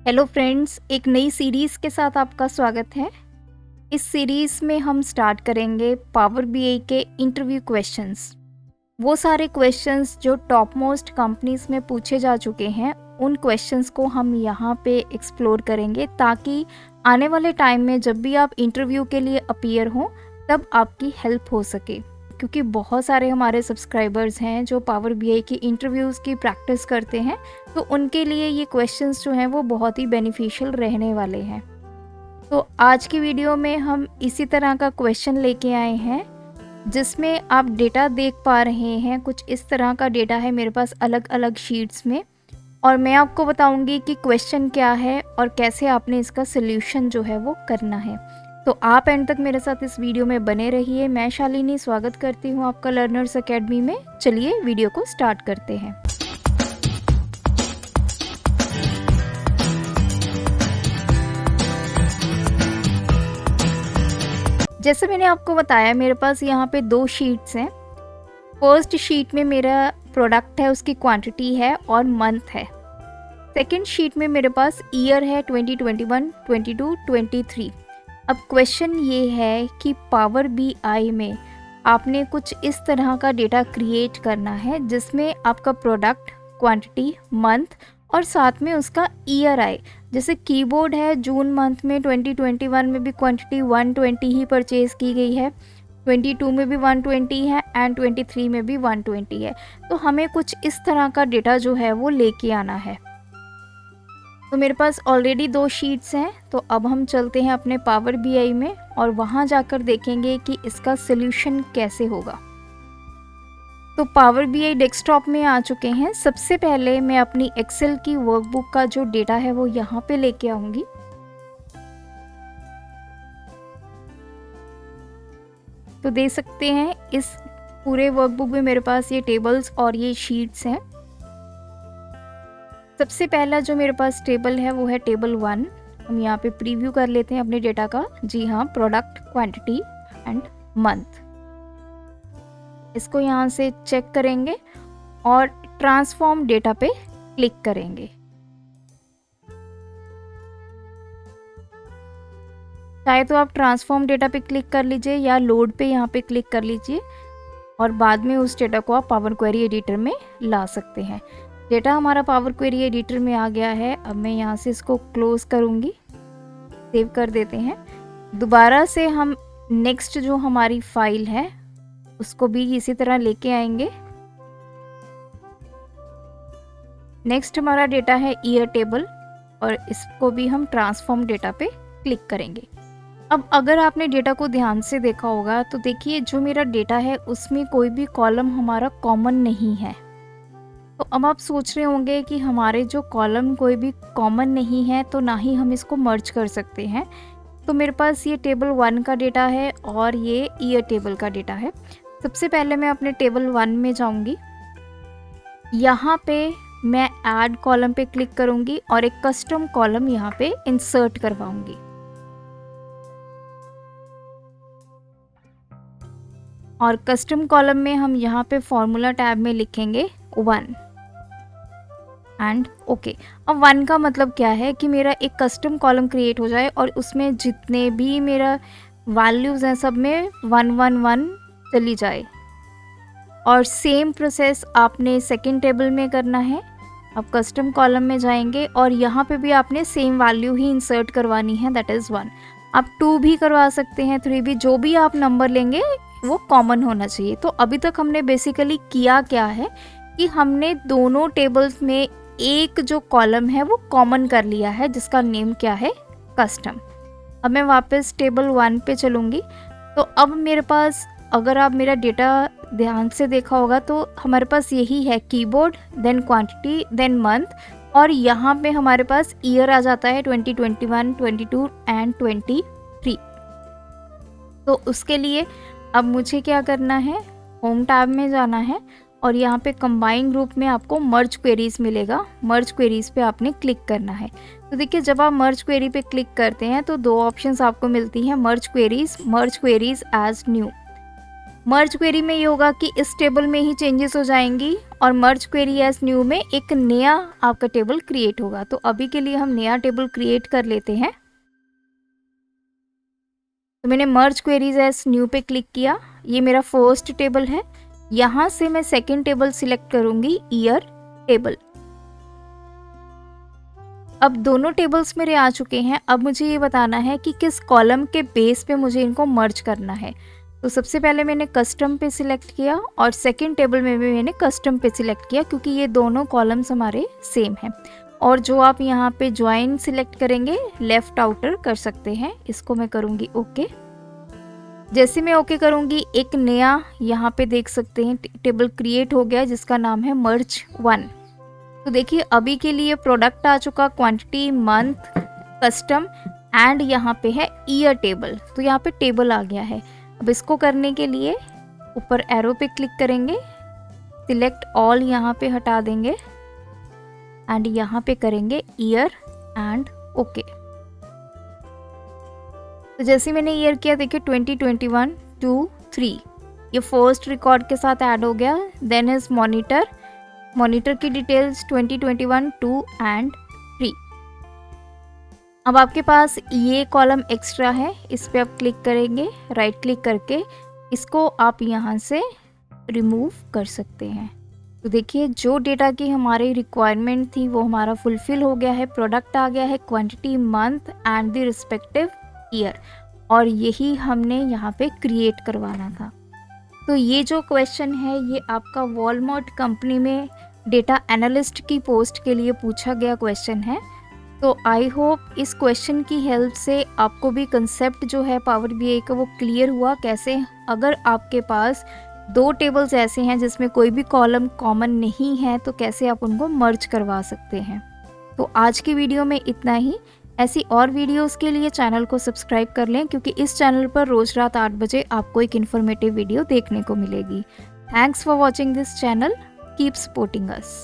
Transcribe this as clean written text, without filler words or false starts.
Hello friends, एक नई series के साथ आपका स्वागत है। इस सीरीज़ में हम स्टार्ट करेंगे पावर बीआई के इंटरव्यू क्वेश्चंस। वो सारे क्वेश्चंस जो टॉप मोस्ट कंपनीज में पूछे जा चुके हैं, उन क्वेश्चंस को हम यहाँ पे एक्सप्लोर करेंगे ताकि आने वाले टाइम में जब भी आप इंटरव्यू के लिए अपीयर हों तब आपकी हेल्प हो सके। क्योंकि बहुत सारे हमारे सब्सक्राइबर्स हैं जो पावर बीआई की इंटरव्यूज़ की प्रैक्टिस करते हैं, तो उनके लिए ये क्वेश्चंस जो हैं वो बहुत ही बेनिफिशियल रहने वाले हैं। तो आज की वीडियो में हम इसी तरह का क्वेश्चन लेके आए हैं जिसमें आप डेटा देख पा रहे हैं। कुछ इस तरह का डेटा है मेरे पास अलग अलग शीट्स में, और मैं आपको बताऊंगी कि क्वेश्चन क्या है और कैसे आपने इसका सोल्यूशन जो है वो करना है। तो आप एंड तक मेरे साथ इस वीडियो में बने रहिए। मैं शालिनी स्वागत करती हूँ आपका लर्नर्स एकेडमी में। चलिए वीडियो को स्टार्ट करते हैं। जैसे मैंने आपको बताया, मेरे पास यहाँ पे दो शीट्स हैं। फर्स्ट शीट में मेरा प्रोडक्ट है, उसकी क्वांटिटी है और मंथ है। सेकंड शीट में मेरे पास ईयर है 2021, 22, 23। अब क्वेश्चन ये है कि पावर बीआई में आपने कुछ इस तरह का डेटा क्रिएट करना है जिसमें आपका प्रोडक्ट, क्वांटिटी, मंथ और साथ में उसका ईयर आए। जैसे कीबोर्ड है, जून मंथ में 2021 में भी क्वांटिटी 120 ही परचेज़ की गई है, 22 में भी 120 है एंड 23 में भी 120 है। तो हमें कुछ इस तरह का डेटा जो है वो लेके आना है। तो मेरे पास ऑलरेडी दो शीट्स हैं, तो अब हम चलते हैं अपने पावर बीआई में और वहाँ जाकर देखेंगे कि इसका सोल्यूशन कैसे होगा। तो पावर बीआई डेस्कटॉप में आ चुके हैं। सबसे पहले मैं अपनी एक्सेल की वर्कबुक का जो डेटा है वो यहाँ पे लेके आऊँगी। तो देख सकते हैं इस पूरे वर्कबुक में मेरे पास ये टेबल्स और ये शीट्स हैं। सबसे पहला जो मेरे पास टेबल है वो है टेबल 1। हम यहाँ पे प्रीव्यू कर लेते हैं अपने डेटा का। जी हाँ, प्रोडक्ट, क्वांटिटी एंड मंथ। इसको यहाँ से चेक करेंगे और ट्रांसफॉर्म डेटा पे क्लिक करेंगे। चाहे तो आप ट्रांसफॉर्म डेटा पे क्लिक कर लीजिए या लोड पे यहाँ पे क्लिक कर लीजिए और बाद में उस डेटा को आप पावर क्वेरी एडिटर में ला सकते हैं। डेटा हमारा पावर क्वेरी एडिटर में आ गया है। अब मैं यहाँ से इसको क्लोज करूँगी, सेव कर देते हैं। दोबारा से हम नेक्स्ट जो हमारी फाइल है उसको भी इसी तरह लेके आएंगे। नेक्स्ट हमारा डेटा है ईयर टेबल और इसको भी हम ट्रांसफॉर्म डेटा पे क्लिक करेंगे। अब अगर आपने डेटा को ध्यान से देखा होगा तो देखिए जो मेरा डेटा है उसमें कोई भी कॉलम हमारा कॉमन नहीं है। तो अब आप सोच रहे होंगे कि हमारे जो कॉलम कोई भी कॉमन नहीं है तो ना ही हम इसको मर्ज कर सकते हैं। तो मेरे पास ये टेबल 1 का डेटा है और ये ईयर टेबल का डेटा है। सबसे पहले मैं अपने टेबल 1 में जाऊंगी। यहाँ पे मैं ऐड कॉलम पे क्लिक करूंगी और एक कस्टम कॉलम यहाँ पे इंसर्ट करवाऊंगी। और कस्टम कॉलम में हम यहाँ पे फॉर्मूला टैब में लिखेंगे 1 एंड ओके। अब 1 का मतलब क्या है कि मेरा एक कस्टम कॉलम क्रिएट हो जाए और उसमें जितने भी मेरा वैल्यूज़ हैं सब में 111 चली जाए। और सेम प्रोसेस आपने सेकंड टेबल में करना है। अब कस्टम कॉलम में जाएंगे और यहाँ पे भी आपने सेम वैल्यू ही इंसर्ट करवानी है, दैट इज़ 1। आप 2 भी करवा सकते हैं, 3 भी, जो भी आप नंबर लेंगे वो कॉमन होना चाहिए। तो अभी तक हमने बेसिकली किया क्या है कि हमने दोनों टेबल्स में एक जो कॉलम है वो कॉमन कर लिया है जिसका नेम क्या है, कस्टम। अब मैं वापस टेबल 1 पे चलूँगी। तो अब मेरे पास, अगर आप मेरा डेटा ध्यान से देखा होगा तो हमारे पास यही है, keyboard, then quantity, then month, और यहाँ पे हमारे पास ईयर आ जाता है 2021, 22 एंड 23। तो उसके लिए अब मुझे क्या करना है, होम टैब में जाना है और यहाँ पे कंबाइन ग्रुप में आपको मर्ज क्वेरीज मिलेगा। मर्ज क्वेरीज पे आपने क्लिक करना है। तो देखिए जब आप मर्ज क्वेरी पे क्लिक करते हैं तो दो ऑप्शंस आपको मिलती हैं, मर्ज क्वेरीज एज न्यू। मर्ज क्वेरी में ये होगा कि इस टेबल में ही चेंजेस हो जाएंगी और मर्ज क्वेरी एज न्यू में एक नया आपका टेबल क्रिएट होगा। तो अभी के लिए हम नया टेबल क्रिएट कर लेते हैं। तो मैंने मर्ज क्वेरीज एज न्यू पे क्लिक किया, ये मेरा फर्स्ट टेबल है। यहाँ से मैं सेकेंड टेबल सिलेक्ट करूंगी, ईयर टेबल। अब दोनों टेबल्स मेरे आ चुके हैं। अब मुझे ये बताना है कि किस कॉलम के बेस पे मुझे इनको मर्ज करना है। तो सबसे पहले मैंने कस्टम पे सिलेक्ट किया और सेकंड टेबल में भी मैंने कस्टम पे सिलेक्ट किया, क्योंकि ये दोनों कॉलम्स हमारे सेम हैं। और जो आप यहाँ पे ज्वाइन सिलेक्ट करेंगे, लेफ्ट आउटर कर सकते हैं। इसको मैं करूँगी ओके। जैसे मैं ओके करूँगी, एक नया यहाँ पे देख सकते हैं टेबल क्रिएट हो गया जिसका नाम है मर्ज 1। तो देखिए अभी के लिए प्रोडक्ट आ चुका, क्वांटिटी, मंथ, कस्टम एंड यहाँ पे है ईयर टेबल। तो यहाँ पे टेबल आ गया है। अब इसको करने के लिए ऊपर एरो पे क्लिक करेंगे, सिलेक्ट ऑल यहाँ पे हटा देंगे एंड यहाँ पे करेंगे ईयर एंड ओके। तो जैसे मैंने ईयर किया, देखिए 2021 2 3 ये फर्स्ट रिकॉर्ड के साथ ऐड हो गया। देन इज मॉनिटर की डिटेल्स 2021 2 एंड 3। अब आपके पास ये कॉलम एक्स्ट्रा है, इस पे आप क्लिक करेंगे, राइट क्लिक करके इसको आप यहाँ से रिमूव कर सकते हैं। तो देखिए जो डेटा की हमारी रिक्वायरमेंट थी वो हमारा फुलफिल हो गया है। प्रोडक्ट आ गया है, quantity, month and the respective year, और यही हमने यहाँ पे क्रिएट करवाना था। तो ये जो क्वेश्चन है ये आपका वॉलमार्ट कंपनी में डेटा एनालिस्ट की पोस्ट के लिए पूछा गया क्वेश्चन है। तो आई होप इस क्वेश्चन की हेल्प से आपको भी कंसेप्ट जो है पावर बीआई का वो क्लियर हुआ। कैसे अगर आपके पास दो टेबल्स ऐसे हैं जिसमें कोई भी कॉलम कॉमन नहीं है तो कैसे आप उनको मर्ज करवा सकते हैं। तो आज की वीडियो में इतना ही। ऐसी और वीडियोस के लिए चैनल को सब्सक्राइब कर लें, क्योंकि इस चैनल पर रोज़ रात 8 बजे आपको एक इन्फॉर्मेटिव वीडियो देखने को मिलेगी। Thanks for watching this channel, keep supporting us.